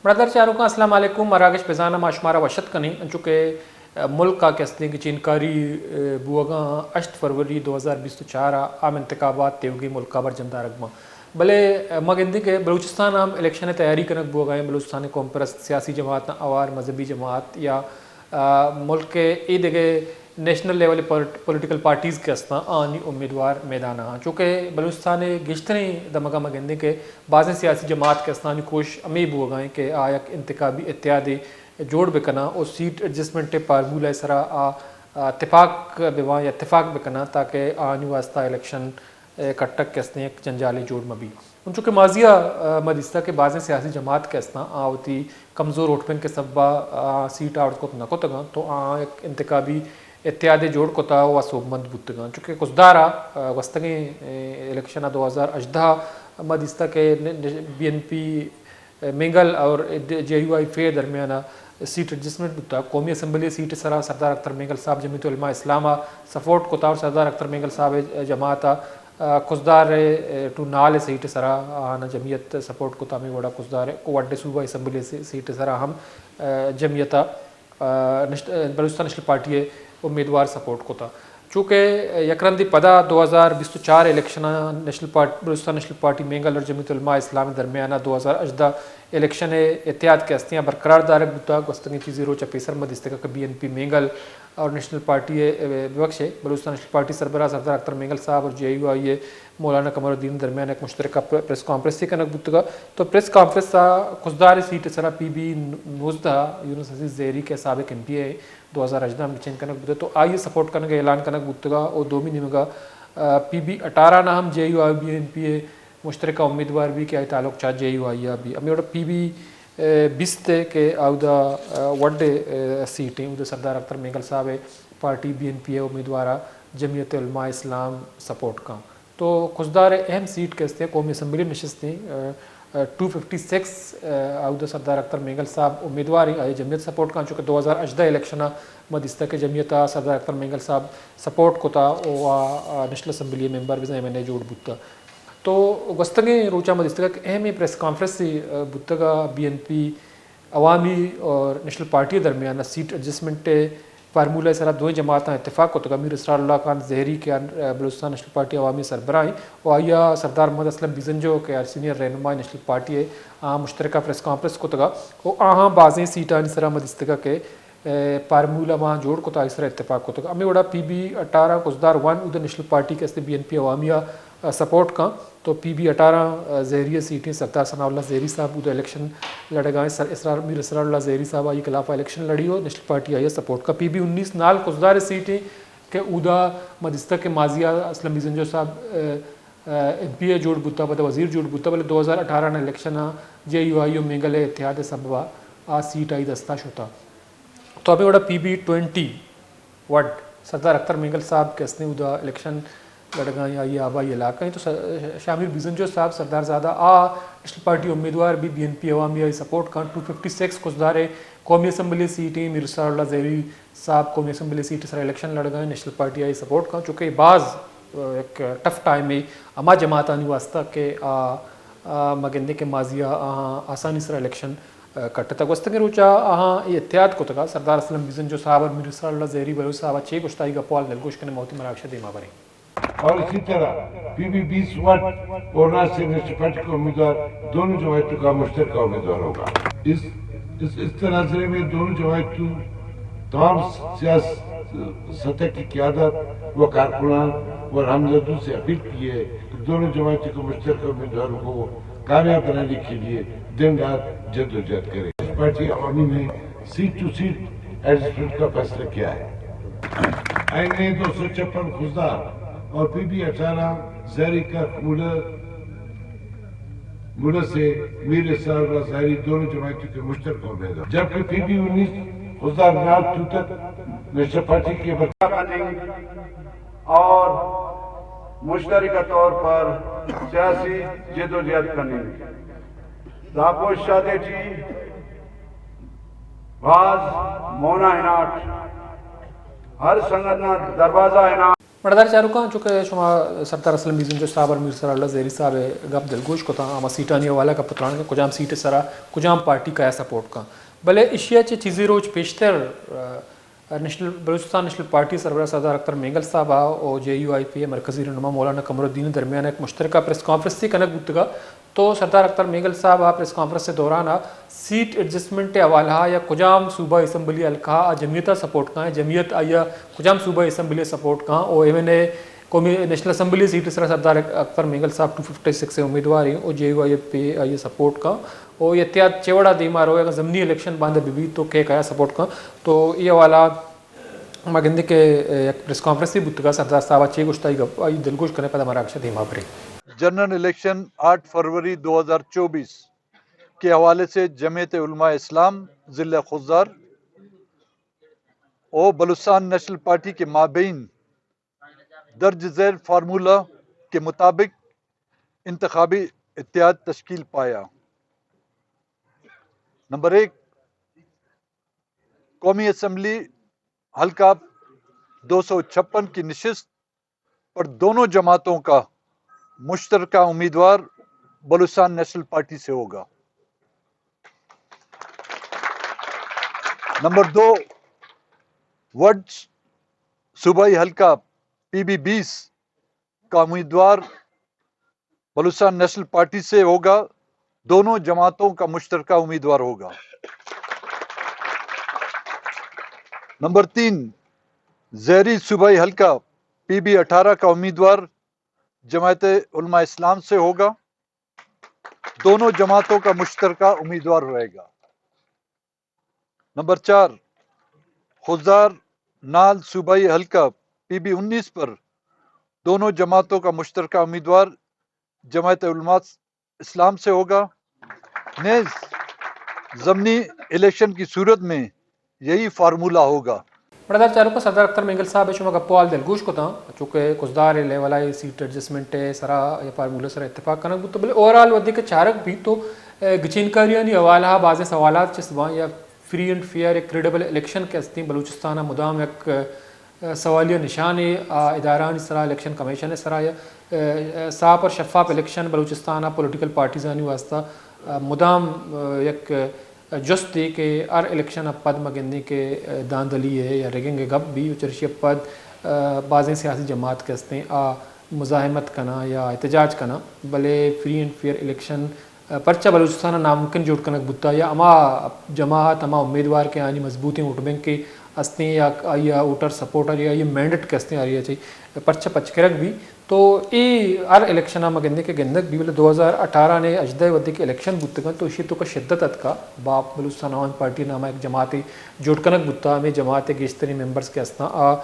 برادر چاروں کا السلام علیکم مراکش پیزانہ معشمارہ وشت کنی چونکہ ملک کا کہتے ہیں کہ چینکاری بوگاں 8 فروری 2024 عام انتخابات تیوگی ملک کا برجمدار اگما بلے مگندی کے بلوچستان ہم الیکشن تیاری کنک بوگائیں بلوچستان قوم پرست سیاسی جماعت اوار مذہبی جماعت یا ملک کے ای دیگے نیشنل لیول پولیٹیکل پارٹیز کے اسنا آنی امیدوار میدان ہاں چونکہ بلوچستان گشتری دمگا مگندی کے بعض سیاسی جماعت کے اسنانی کوش امیب ہو گئیں کہ آیک انتخابی اتحادی جوڑ بکنا اور سیٹ ایڈجسٹمنٹ پارمولہ سرا اتفاق بیوان یا اتفاق بکنا تاکہ آنی واسطہ الیکشن کٹک کے اسنے ایک جنجالی جوڑ مبی ان چونکہ ماضیہ مدیستہ کے بعض سیاسی جماعت کے اسنا ہوتی کمزور ووٹ بینک کے سببہ سیٹ آؤٹ کو نکو تگا تو ایک انتخابی اتحادی جوڑ کو تا وہ صوبمند بودتگا چونکہ کچھ دارا وستگیں الیکشن 2018 مدیستہ کے بی این پی مینگل اور جے یو آئی فے درمیانہ سیٹ ایڈجسٹمنٹ ہوتا قومی اسمبلی سیٹ سرا سردار اختر مینگل صاحب جمعیت علماء اسلامہ سپورٹ کو تا اور سردار اختر مینگل صاحب جماعت کچدار ٹو نال سیٹ سرا آنا جمعیت سپورٹ کو تامی وڑا کچدار وڈے صوبہ اسمبلی سیٹ سرا ہم جمعیت بلوچستان نیشنل پارٹی امیدوار سپورٹ کو تھا چونکہ یکرندی پدا 2024 election Balochistan national party Mengal اور جمعیت علماء اسلام درمیانہ 2018 الیکشن اتحاد کے ہستیاں برقرار دارک بتا گستنی چیزی روچہ پیسر مدستگا کہ بی این پی مینگل اور نیشنل پارٹی بخش بلوچستان نیشنل پارٹی سربراہ سردار اختر مینگل صاحب اور جے یو آئی مولانا قمر الدین درمیان ایک مشترکہ پریس کانفرنس سے کنک بتگا تو پریس کانفرنس خزدار سیٹ سرا پی بی 19 یونس عزیز زہری کے سابق ایم پی اے 2018 میں چین کنک بتا تو آئیے سپورٹ کرنے کا اعلان کنک بتگا اور 2 مہینے میں پی بی 18 نہ ہم J U I B N P A مشترکہ امیدوار بھی کہ آئی تعلق چاہ جے یو آئی بھی ہمیں پی بی 20 تے کہ آؤدہ وڈے سیٹیں ادھر سردار اختر مینگل صاحب party be N P a امیدوارہ Jamiat Ulema Islam support کا تو خزدار اہم سیٹ کے استے قومی اسمبلی نشستیں 256 آؤدہ سردار اختر مینگل صاحب امیدوار آئی جمعیت سپورٹ کا چونکہ 2018 الیکشنہ مدستہ کے جمعیت سردار اختر مینگل صاحب سپورٹ کو تا نیشنل اسمبلی ممبر بھی ایم این اے جوڑ بودتا تو گستگیں روچہ مدستہ کے اہم پریس کانفرنس سے بودتگا بی این پی عوامی اور نیشنل پارٹی درمیان سیٹ ایڈجسٹمنٹ فارمولہ سرا دو جماعتیں اتفاق ہوتا امیر اسرار اللہ خان زہری کے بلوچستان نیشنل پارٹی عوامی سربراہ اور آیا سردار محمد اسلم بیزنجو کے سینئر رہنما نیشنل پارٹی مشترکہ پریس کانفرنس کو تگا وہ آہاں بعضیں سیٹاں سرا مدستگا کے فارمولہ وہاں جوڑ کو تا اس طرح اتفاق کو تگا ہمیں وڑا پی بی 18 کچدار 1 ادھر نیشنل پارٹی کے استے بی این پی عوامیہ سپورٹ کا تو پی بی 18 زہریہ سیٹیں سردار ثناء اللہ زہری صاحب ادھر الیکشن لڑے گئے امیر اسرار اللہ زہری صاحب آئی خلاف الیکشن لڑی ہو نیشنل پارٹی آئی سپورٹ کا پی بی 19 نال کچدار سیٹیں کہ ادا مدستہ کے ماضیہ اسلم بیزنجو صاحب ایم پی اے جوڑ بوتا پتہ وزیر جوڑ بوتا بلے 2018 الیکشن جے یو آئی مینگل اتحاد سببہ سیٹ آئی دستاش ہوتا تو ابھی وڑا پی بی 20 وڈ سردار اختر مینگل صاحب کے اسنے ادا الیکشن لڑگائیں آئی آبائی علاقہ ہیں تو شامل بیزنجو صاحب سردار زادہ نیشنل پارٹی امیدوار بھی بی این پی عوامی آئی سپورٹ کا 256 کچدار قومی اسمبلی سیٹیں میر اسرار اللہ زہری صاحب قومی اسمبلی سیٹ سر الیکشن لڑگائیں نیشنل پارٹی آئی سپورٹ کا چونکہ بعض ایک ٹف ٹائم میں اما جماعت آنی واسطہ کہ مگندے کے ماضیہ آسانی سر الیکشن کٹتا تک وسط کے روچہ یہ اتحاد کو تکا سردار اسلم بیزنجو صاحب اور میر اسرار اللہ زہری بلوچ صاحب اچھے گشتائی کا پوال دلگوش کے موتی مراکشہ دیما بریں اور اسی طرح پی بی 20 وڈ اور ناصر نیشنل پارٹی کا امیدوار دونوں جماعتوں کا مشترکہ امیدوار ہوگا اس تناظرے میں دونوں جماعتوں تمام سیاسی سطح کی قیادت و کارکنان اور ہمدردوں سے اپیل کی ہے کہ دونوں جماعتوں کے مشترکہ امیدواروں کو کامیاب بنانے کے لیے دن رات جدوجہد کرے پارٹی عوامی نے سیٹ ٹو سیٹ ایڈجسٹمنٹ کا فیصلہ کیا ہے آئین نے 256 خزدار اور پی بی 18 زہری کا ملک سے میر اسرار اللہ زہری دونوں جماعتوں کے مشترکہ امیدوار جبکہ پی بی 19 خزدار نال توتک نیشنل پارٹی کے اور مشترکہ طور پر سیاسی جدوجہد کرنی داپوش شادے جی باز مونا اناٹ ہر سنگنا دروازہ اناٹ مردار چارو چونکہ شما سردار اسلم میزن جو صاحب اور میر سر اللہ زہری صاحب گپ دلگوش کو تھا اما سیٹانی والا کا پتران کا کجام سیٹ سرا کجام پارٹی کا سپورٹ کا بھلے ایشیا چیزی روز پیشتر نیشنل بلوچستان نیشنل پارٹی سربراہ سردار اختر مینگل صاحب اور جے یو آئی پی مرکزی رہنما مولانا قمر الدین درمیان ایک مشترکہ پریس کانفرنس تھی کنک گفتگا تو سردار اختر مینگل صاحب پریس کانفرنس سے دوران سیٹ ایڈجسٹمنٹ حوالہ یا کجام صوبہ اسمبلی حلقہ جمعیت سپورٹ کا جمعیت آیا کجام صوبہ اسمبلی سپورٹ کا اور ایم این اے قومی نیشنل اسمبلی سیٹ سرا سردار اختر مینگل صاحب 256 سے امیدوار ہیں اور جے یو آئی پی آئی سپورٹ کا اور یہ احتیاط چیوڑا دیما رو اگر ضمنی الیکشن باندھ بھی تو کیا سپورٹ کا تو یہ والا مگندے کے ایک پریس کانفرنس تھی بتگا سردار صاحب چھ گشتائی گپ آئی دلگوش کرنے پدا ہمارا اکشا دیما بھرے جنرل الیکشن 8 فروری 2024 کے حوالے سے جمعیت علماء اسلام ضلع خضدار اور بلوچستان نیشنل پارٹی کے مابین درج ذیل فارمولہ کے مطابق انتخابی اتحاد تشکیل پایا۔ نمبر 1، قومی اسمبلی حلقہ 256 کی نشست پر دونوں جماعتوں کا مشترکہ امیدوار بلوچستان نیشنل پارٹی سے ہوگا۔ نمبر 2، وڈز صوبائی حلقہ PB-20 کا امیدوار بلوچستان نیشنل پارٹی سے ہوگا، دونوں جماعتوں کا مشترکہ امیدوار ہوگا۔ نمبر 3، زہری صوبائی حلقہ PB-18 کا امیدوار جماعت علماء اسلام سے ہوگا، دونوں جماعتوں کا مشترکہ امیدوار رہے گا۔ نمبر 4، خضدار نال صوبائی حلقہ PB-19 پر دونوں جماعتوں کا مشترکہ امیدوار جماعت علماء اسلام سے ہوگا۔ نیز ضمنی الیکشن کی صورت میں یہی فارمولہ ہوگا۔ بردار چاروں کا سردار اختر مینگل صاحب شما گپوال دلگوش کو تھا چونکہ کچدار لیول آئی سیٹ ایڈجسٹمنٹ سرا یا فارمولہ سرا اتفاق کرنا تو بلے اوورال ودی کے چارک بھی تو گچینکاریانی حوالہ بعض سوالات چسباں یا فری اینڈ فیئر ایک کریڈیبل الیکشن کے استی بلوچستان مدام ایک سوالیہ نشان اداران سرا الیکشن کمیشن سرا یا صاف اور شفاف الیکشن بلوچستان پولیٹیکل پارٹیزانی واسطہ مدام ایک جست دی کہ ہر الیکشن پد مگندی کے داندلی ہے یا ریگنگ گپ بھی چرشی پد بعض سیاسی جماعت کے استے مزاحمت کنا یا احتجاج کنا بلے فری اینڈ فیئر الیکشن پرچہ بلوچستان ناممکن جوڑ کنک بتا یا اما جماعت اما امیدوار کے آنی مضبوطی ووٹ بینک کے استے یا ووٹر سپورٹر یا یہ مینڈٹ کے استے آ رہی ہے چاہیے پرچہ پچکرک بھی تو یہ ہر الیکشن آما گندے کے گندک بھی بلے 2018 نے اجدہ ودی کے الیکشن بتگن تو اسی تو کا شدت اتکا باپ بلوچستان عوام پارٹی نامہ ایک جماعت جوڑ کنک بتا میں جماعت گیشتری ممبرز کے اسنا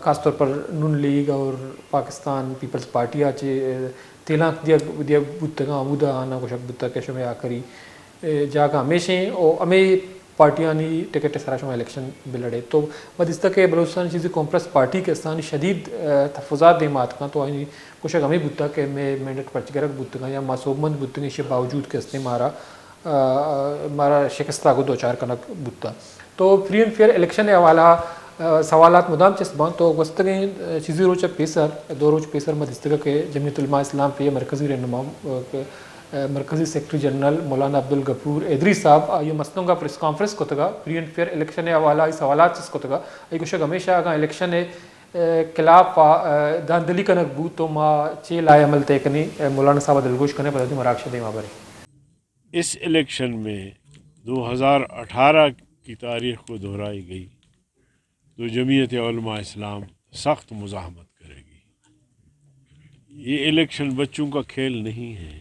خاص طور پر نون لیگ اور پاکستان پیپلز پارٹی آچے تیلانک دیا بتگا عمودہ آنا کشک بتا کے شمع آخری جاگا ہمیشہ اور ہمیں پارٹیانی ٹکٹ سرا شما الیکشن بلڑے تو بدستہ کے بلوچستان چیزی کانفرنس پارٹی کے استانی شدید تحفظات دیمات کا تو آئینی کشک ہمیں بتا کہ میں مینڈٹ پرچگرک بتگا یا معصوبمند بتگا اس باوجود کے استے مارا شکستہ کو دو چار کنک بتا تو فری اینڈ فیئر الیکشن حوالہ سوالات مدام چسبان تو گستگیں چیزی روچ پیسر دو روچ پیسر مدستگا کے جمعیت علماء اسلام پہ مرکزی رہنما مرکزی سیکرٹری جنرل مولانا عبدالغفور ایدری صاحب یہ مسئلوں کا پریس کانفرنس کو تگا فری اینڈ فیئر الیکشن حوالہ سوالات چس کو تگا یہ کچھ ہمیشہ اگر الیکشن خلاف داندلی کنک بو تو ما چے لائے عمل تیکنی مولانا صاحب دلگوش کرنے پتہ مراکشہ دے بھرے اس الیکشن میں 2018 کی تاریخ کو دہرائی گئی تو جمعیت علماء اسلام سخت مزاحمت کرے گی۔ یہ الیکشن بچوں کا کھیل نہیں ہے،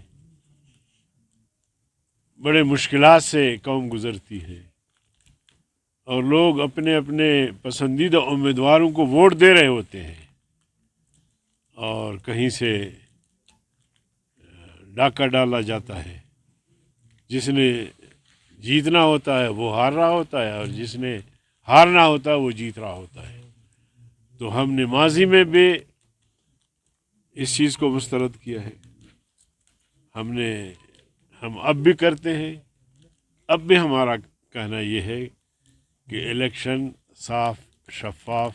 بڑے مشکلات سے قوم گزرتی ہے اور لوگ اپنے اپنے پسندیدہ امیدواروں کو ووٹ دے رہے ہوتے ہیں اور کہیں سے ڈاکہ ڈالا جاتا ہے، جس نے جیتنا ہوتا ہے وہ ہار رہا ہوتا ہے اور جس نے ہارنا ہوتا ہے وہ جیت رہا ہوتا ہے۔ تو ہم نے ماضی میں بھی اس چیز کو مسترد کیا ہے، ہم اب بھی کرتے ہیں، اب بھی ہمارا کہنا یہ ہے کہ الیکشن صاف، شفاف